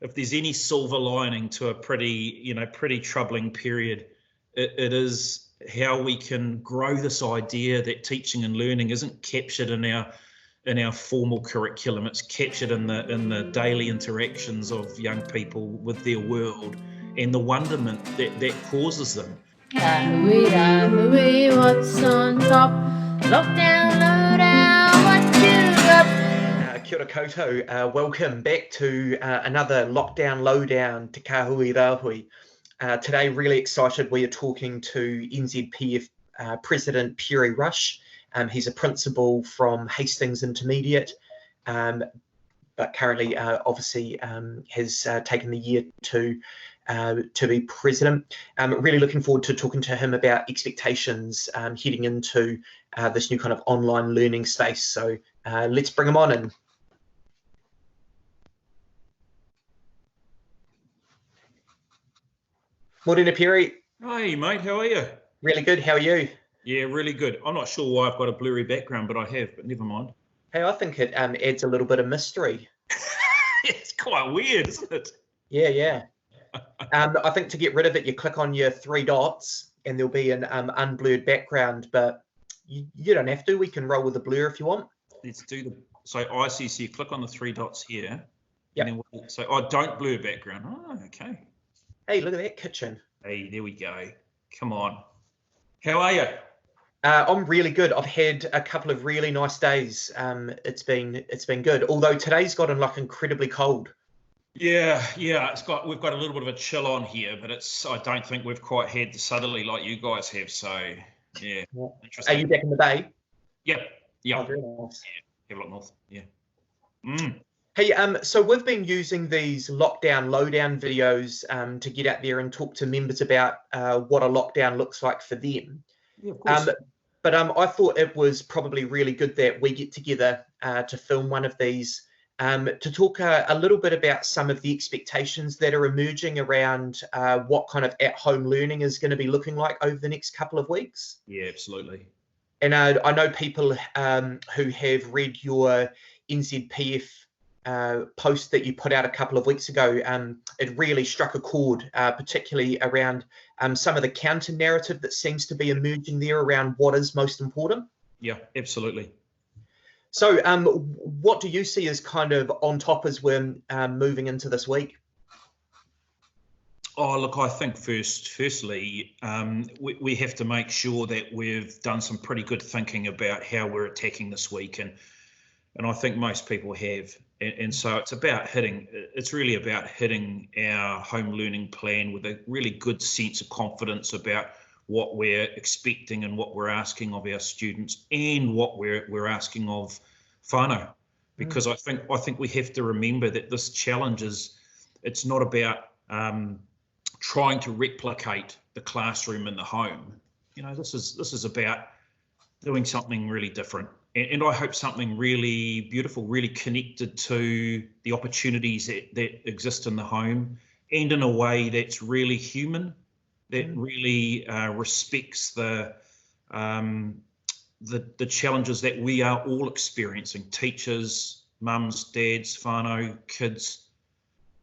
if there's any silver lining to a pretty troubling period, it is how we can grow this idea that teaching and learning isn't captured in our formal curriculum. It's captured in the daily interactions of young people with their world and the wonderment that causes them. Kāhui, Rāhui, what's on top? Lockdown, lowdown, what you up? Kia ora koutou. Welcome back to another Lockdown Lowdown to Kāhui, Rāhui. Today, really excited, we are talking to NZPF President Perry Rush. He's a principal from Hastings Intermediate, but currently obviously has taken the year to be president. Really looking forward to talking to him about expectations heading into this new kind of online learning space. So let's bring him on in. Morning, Perry. Hey, mate, how are you? Really good. How are you? Yeah, really good. I'm not sure why I've got a blurry background, but I have, but never mind. Hey, I think it adds a little bit of mystery. It's quite weird, isn't it? Yeah. I think to get rid of it, you click on your three dots and there'll be an unblurred background, but you don't have to. We can roll with the blur if you want. Let's do so I see, so you click on the three dots here. Yeah. So don't blur background. Oh, okay. Hey, look at that kitchen. Hey, there we go. Come on. How are you? I'm really good. I've had a couple of really nice days. It's been good. Although today's gotten like incredibly cold. Yeah. We've got a little bit of a chill on here, but I don't think we've quite had the southerly like you guys have. So yeah. Interesting. Are you back in the bay? Yep. Yeah. Oh, very nice. Yeah. Have a look north. Yeah. Hey, so we've been using these lockdown lowdown videos to get out there and talk to members about what a lockdown looks like for them. Yeah, of course. But I thought it was probably really good that we get together to film one of these to talk a little bit about some of the expectations that are emerging around what kind of at-home learning is going to be looking like over the next couple of weeks. Yeah, absolutely. And I know people who have read your NZPF post that you put out a couple of weeks ago. It really struck a chord, particularly around some of the counter narrative that seems to be emerging there around what is most important. Yeah, absolutely. So what do you see as kind of on top as we're moving into this week? Oh, look, I think firstly, we have to make sure that we've done some pretty good thinking about how we're attacking this week, and I think most people have. And so it's really about hitting our home learning plan with a really good sense of confidence about what we're expecting and what we're asking of our students and what we're asking of whānau. Because I think we have to remember that this challenge it's not about trying to replicate the classroom in the home. This is about doing something really different. And I hope something really beautiful, really connected to the opportunities that exist in the home, and in a way that's really human, that really respects the challenges that we are all experiencing. Teachers, mums, dads, whānau, kids.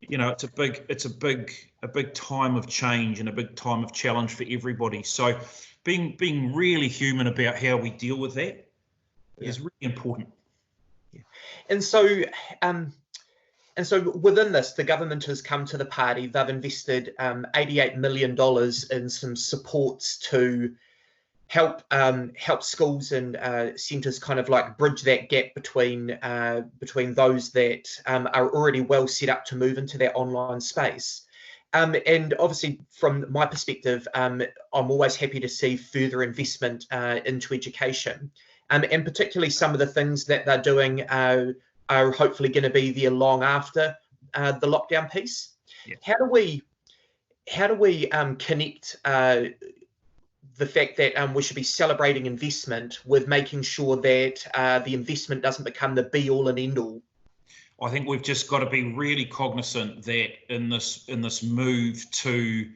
It's a big time of change and a big time of challenge for everybody. So being really human about how we deal with that is really important. Yeah. And so within this, the government has come to the party. They've invested $88 million in some supports to help schools and centres kind of like bridge that gap between those that are already well set up to move into that online space. And obviously, from my perspective, I'm always happy to see further investment into education. And particularly some of the things that they're doing are hopefully going to be there long after the lockdown piece. Yeah. How do we connect the fact that we should be celebrating investment with making sure that the investment doesn't become the be all and end all? I think we've just got to be really cognizant that in this move to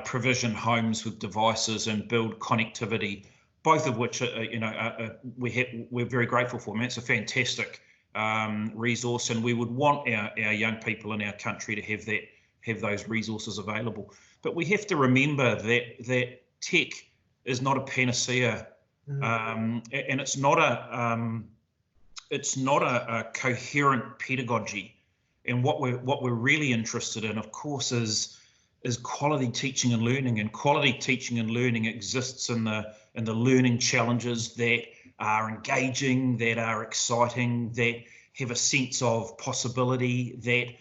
provision homes with devices and build connectivity, both of which we're very grateful for. I mean, it's a fantastic resource, and we would want our young people in our country to have those resources available. But we have to remember that tech is not a panacea, and it's not a coherent pedagogy. And what we're really interested in, of course, is quality teaching and learning. And quality teaching and learning exists in the learning challenges that are engaging, that are exciting, that have a sense of possibility, that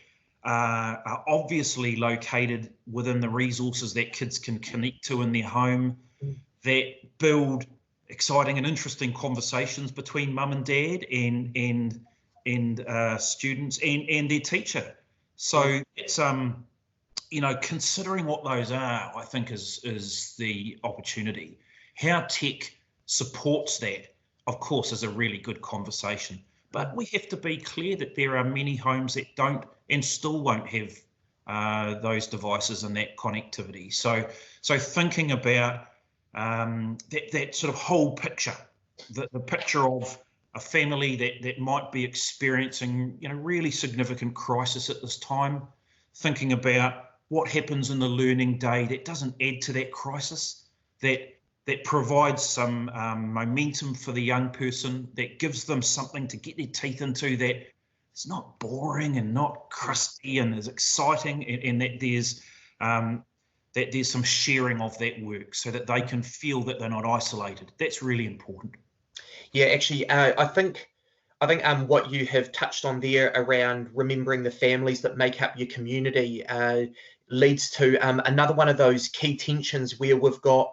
are obviously located within the resources that kids can connect to in their home, that build exciting and interesting conversations between mum and dad and students and their teacher. So it's considering what those are, I think is the opportunity. How tech supports that, of course, is a really good conversation. But we have to be clear that there are many homes that don't and still won't have those devices and that connectivity. So thinking about that sort of whole picture, the picture of a family that might be experiencing really significant crisis at this time, thinking about what happens in the learning day that doesn't add to that crisis, that provides some momentum for the young person, that gives them something to get their teeth into, that it's not boring and not crusty and is exciting, and that there's some sharing of that work so that they can feel that they're not isolated. That's really important. Yeah, actually, I think what you have touched on there around remembering the families that make up your community leads to another one of those key tensions where we've got,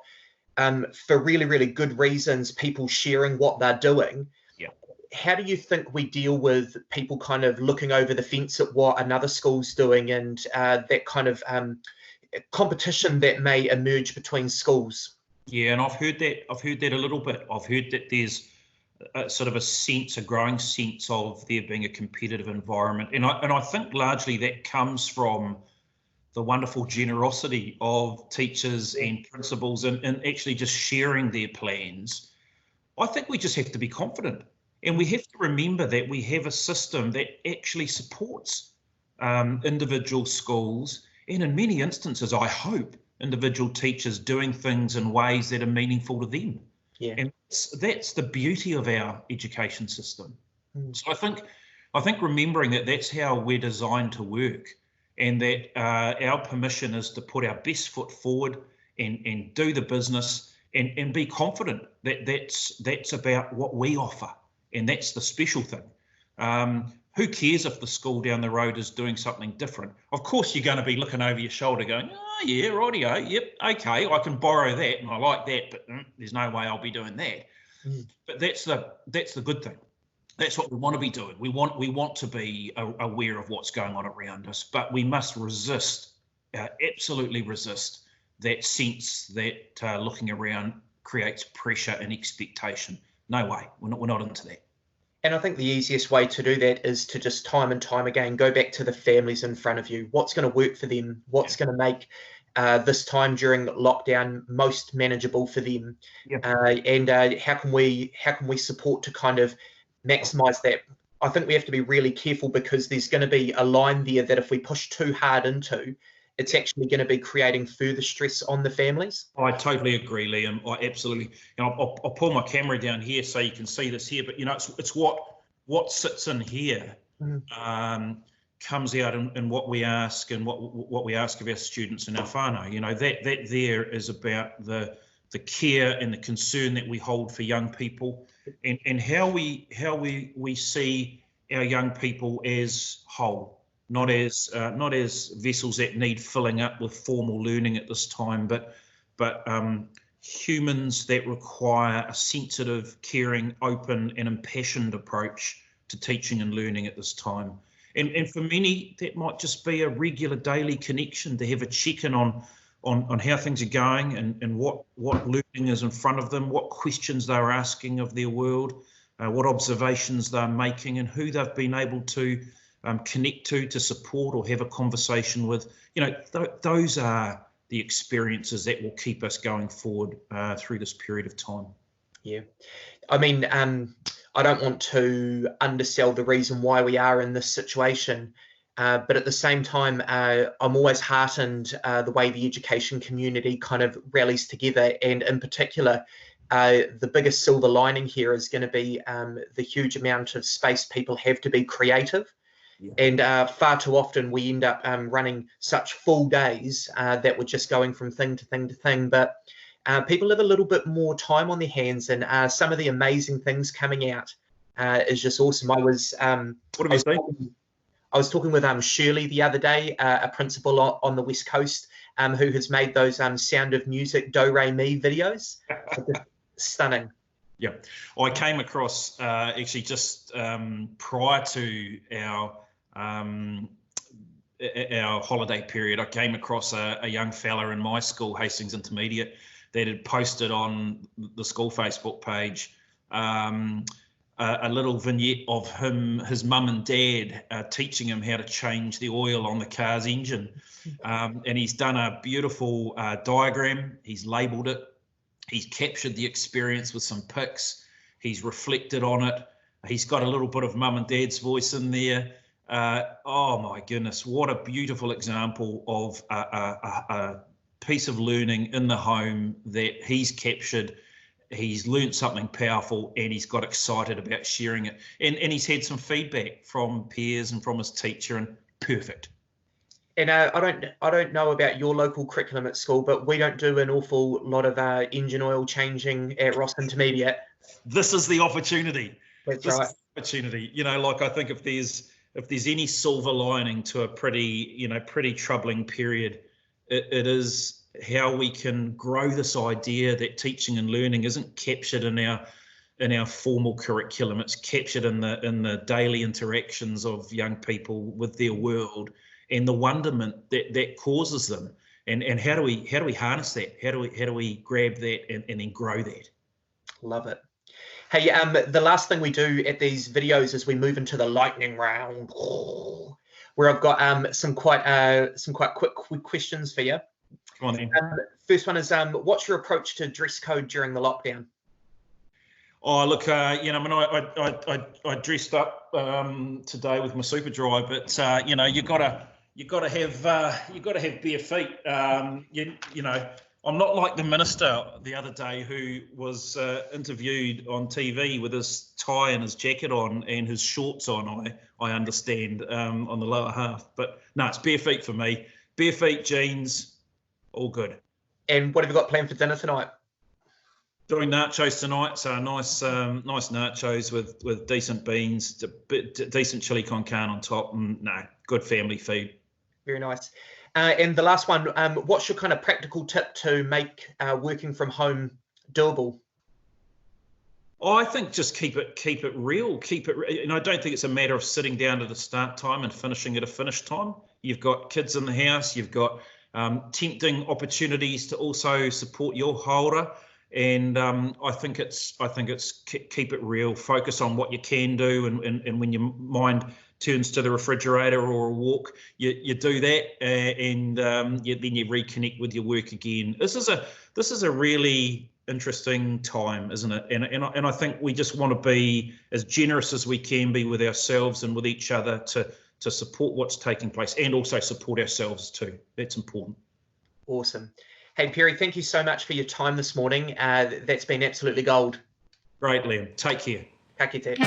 for really, really good reasons, people sharing what they're doing. Yeah. How do you think we deal with people kind of looking over the fence at what another school's doing, and that kind of competition that may emerge between schools? Yeah, and I've heard that a little bit. I've heard that there's sort of a growing sense of there being a competitive environment, and I think largely that comes from the wonderful generosity of teachers and principals and actually just sharing their plans. I think we just have to be confident, and we have to remember that we have a system that actually supports individual schools, and in many instances, I hope, individual teachers doing things in ways that are meaningful to them. Yeah. And that's the beauty of our education system. So I think remembering that that's how we're designed to work, and that our permission is to put our best foot forward and do the business and be confident that that's about what we offer, and that's the special thing. Who cares if the school down the road is doing something different? Of course, you're going to be looking over your shoulder going, oh yeah, rightio, yep, okay, I can borrow that and I like that, but there's no way I'll be doing that. But that's the good thing. That's what we want to be doing. We want to be aware of what's going on around us, but we must resist, absolutely resist that sense that looking around creates pressure and expectation. No way, we're not into that. And I think the easiest way to do that is to just time and time again go back to the families in front of you. What's going to work for them? What's going to make this time during lockdown most manageable for them? And how can we support to kind of maximize that? I think we have to be really careful, because there's going to be a line there that if we push too hard into, it's actually going to be creating further stress on the families. I totally agree, Liam. I absolutely. I'll pull my camera down here so you can see this here. But it's what sits in here comes out in what we ask, and what we ask of our students and our whānau. That there is about the care and the concern that we hold for young people, and how we see our young people as whole. Not as vessels that need filling up with formal learning at this time, but humans that require a sensitive, caring, open and impassioned approach to teaching and learning at this time. And for many, that might just be a regular daily connection, to have a check-in on how things are going and what learning is in front of them, what questions they're asking of their world, what observations they're making, and who they've been able to connect to support or have a conversation with. Those are the experiences that will keep us going forward through this period of time. Yeah, I mean, I don't want to undersell the reason why we are in this situation. But at the same time, I'm always heartened the way the education community kind of rallies together. And in particular, the biggest silver lining here is going to be the huge amount of space people have to be creative. Yeah. And far too often we end up running such full days that we're just going from thing to thing to thing. But people have a little bit more time on their hands, and some of the amazing things coming out is just awesome. I was talking with Shirley the other day, a principal on the West Coast, who has made those Sound of Music Do Re Mi videos. Stunning. Yeah, I came across actually just prior to our holiday period, I came across a young fella in my school, Hastings Intermediate, that had posted on the school Facebook page a little vignette of his mum and dad teaching him how to change the oil on the car's engine. And he's done a beautiful diagram. He's labelled it. He's captured the experience with some pics. He's reflected on it. He's got a little bit of mum and dad's voice in there. Oh my goodness, what a beautiful example of a piece of learning in the home that he's captured. He's learned something powerful and he's got excited about sharing it. And he's had some feedback from peers and from his teacher, and perfect. And I don't know about your local curriculum at school, but we don't do an awful lot of engine oil changing at Ross Intermediate. This is the opportunity. That's right. Is the opportunity. You know, like I think if there's any silver lining to a pretty troubling period, it is how we can grow this idea that teaching and learning isn't captured in our formal curriculum. It's captured in the daily interactions of young people with their world and the wonderment that causes them. And how do we harness that? How do we grab that and then grow that? Love it. Hey, the last thing we do at these videos is we move into the lightning round, where I've got some quite quick questions for you. Come on then. First one is, what's your approach to dress code during the lockdown? Oh, look, I dressed up today with my Superdry, but you got to have bare feet. I'm not like the minister the other day who was interviewed on TV with his tie and his jacket on and his shorts on. I understand on the lower half, but no, it's bare feet for me. Bare feet, jeans, all good. And what have you got planned for dinner tonight? Doing nachos tonight, so nice nachos with decent beans, decent chili con carne on top, and good family food. Very nice. And the last one, what's your kind of practical tip to make working from home doable? I think just keep it real. And I don't think it's a matter of sitting down at a start time and finishing at a finish time. You've got kids in the house. You've got tempting opportunities to also support your holder. And I think it's keep it real. Focus on what you can do, and when your mind turns to the refrigerator or a walk, you do that, and then you reconnect with your work again. This is a really interesting time, isn't it? And I think we just want to be as generous as we can be with ourselves and with each other to support what's taking place, and also support ourselves too. That's important. Awesome. Hey, Perry, thank you so much for your time this morning. That's been absolutely gold. Great, Liam. Take care. Ka kite.